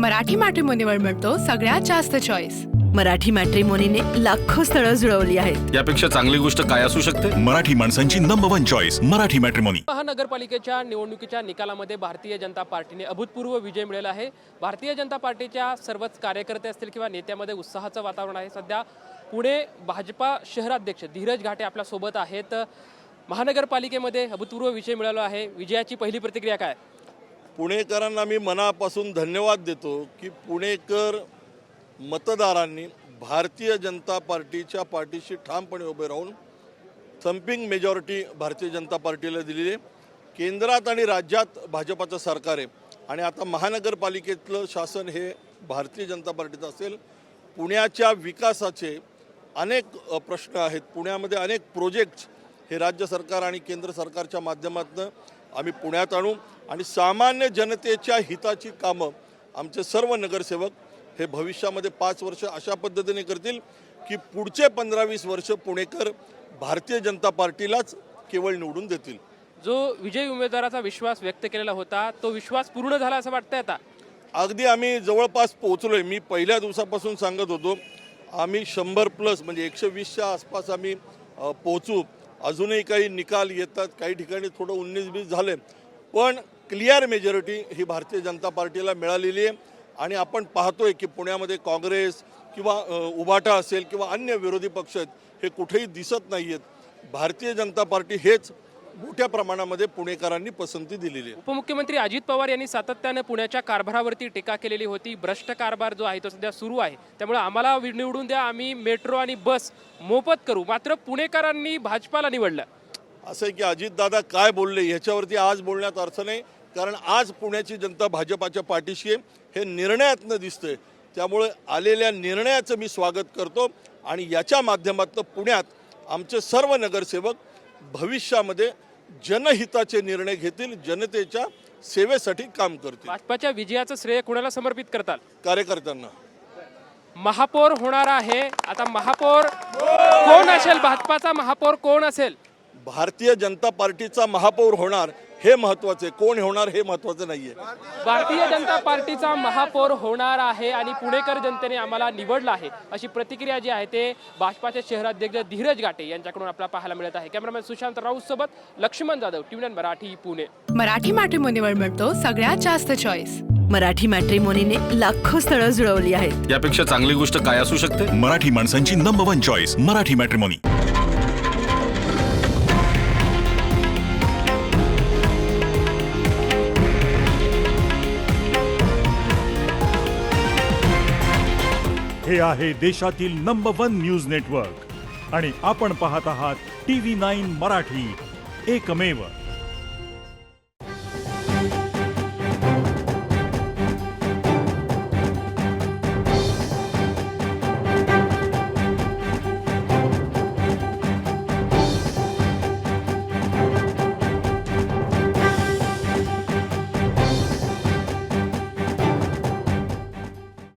मराठी मॅट्रिमोनीवर मिळतो सगळ्यात जास्त चॉईस। मराठी मॅट्रिमोनीने लाखो स्थळं जुळवली आहेत। यापेक्षा चांगली गोष्ट काय असू शकते? मराठी माणसांची नंबर 1 चॉईस मराठी मॅट्रिमोनी। महानगरपालिकेच्या निवडणुकीच्या निकालामध्ये भारतीय जनता पार्टीने अभूतपूर्व विजय मिळवला आहे। भारतीय जनता पार्टीच्या सर्वच कार्यकर्ते असतील किंवा नेत्यामध्ये उत्साहाचं वातावरण आहे। सध्या पुणे भाजपा शहराध्यक्ष धीरज घाटे आपल्या सोबत आहेत। महानगरपालिकेमध्ये अभूतपूर्व विजय मिळवला आहे, विजयाची पहिली प्रतिक्रिया काय? पुणेकरांना मी मनापासून धन्यवाद देतो की पुणेकर मतदारांनी भारतीय जनता पार्टीच्या पाठीशी ठामपणे उभे राहून थम्पिंग मेजॉरिटी भारतीय जनता पार्टीला दिलेली आहे। केंद्रात आणि राज्यात भाजपाचं सरकार आहे आणि आता महानगरपालिकेतलं शासन हे भारतीय जनता पार्टीचं असेल। पुण्याच्या विकासाचे अनेक प्रश्न आहेत, पुण्यामध्ये अनेक प्रोजेक्ट्स हे राज्य सरकार आणि केंद्र सरकारच्या माध्यमातून आम्ही पुण्यात आणू आणि सामान्य जनतेच्या हिताची कामं आमचे सर्व नगरसेवक हे भविष्यामध्ये 5 वर्ष अशा पद्धतीने करतील की पुढचे 15-20 वर्ष पुणेकर भारतीय जनता पार्टीलाच केवळ निवडून देतील। जो विजयी उमेदवाराचा विश्वास व्यक्त केलेला होता तो विश्वास पूर्ण झाला असं वाटतंय आता? अगदी आम्ही जवळपास पोहोचलोय। मी पहिल्या दिवसापासून सांगत होतो आम्ही 100+ म्हणजे 120च्या आसपास आम्ही पोहोचू। अजूनही काही निकाल येतात, काही ठिकाणी थोडं 19-20 झाले, पण क्लिअर मेजॉरिटी ही भारतीय जनता पार्टीला मिळालेली आहे। आणि आपण पाहतोय की पुण्यामध्ये काँग्रेस किंवा उभाटा असेल किंवा अन्य विरोधी पक्ष आहेत हे कुठेही दिसत नाही आहेत। भारतीय जनता पार्टी हेच मोठ्या प्रमाणामध्ये पुणेकरांनी पसंती दिलेली आहे। उपमुख्यमंत्री अजित पवार यांनी सातत्याने पुण्याच्या कारभारावरती टीका केलेली होती। भ्रष्ट कारभार जो आहे तो सध्या सुरू आहे, त्यामुळे आम्हाला निवडून द्या, आम्ही मेट्रो आणि बस मोफत करू। मात्र पुणेकरांनी भाजपाला निवडलं। असं आहे की अजितदादा काय बोलले ह्याच्यावरती आज बोलण्यात अर्थ नाही, कारण आज पुण्याची जनता भाजपाच्या पाठीशी आहे हे निर्णयातनं दिसतंय। त्यामुळे आलेल्या निर्णयाचं मी स्वागत करतो आणि याच्या माध्यमातून पुण्यात आमचे सर्व नगरसेवक भविष्यामध्ये जनहिताचे निर्णय घेतील, जनतेच्या सेवेसाठी काम करतील। भाजपाच्या विजयाचं श्रेय कुणाला समर्पित करताल? कार्यकर्त्यांना। महापौर होणार आहे, आता महापौर कोण असेल? भाजपाचा महापौर कोण असेल? भारतीय जनता पार्टीचा महापौर होणार हे महत्त्वाचे, कोण होणार हे महत्त्वाचं नाहीये। भारतीय जनता पार्टीचा महापौर होणार आहे आणि पुणेकर जनतेने आम्हाला निवडलं आहे, अशी प्रतिक्रिया जी आहे ते भाजपाचे शहराध्यक्ष धीरज घाटे यांच्याकडून आपल्याला पाहायला मिळत आहे। कॅमेरामॅन सुशांत राऊत सोबत लक्ष्मण जाधव, टीव्ही9 मराठी, पुणे। मराठी मॅट्रिमोनीवर मिळतो सगळ्यात जास्त चॉईस। मराठी मॅट्रिमोनीने लाखो स्थळं जुळवली आहेत। यापेक्षा चांगली गोष्ट काय असू शकते? मराठी माणसांची नंबर 1 चॉईस मराठी मॅट्रिमोनी। हे आहे देशातील नंबर 1 न्यूज नेटवर्क आणि आपण पाहत आहात TV9 मराठी, एकमेव।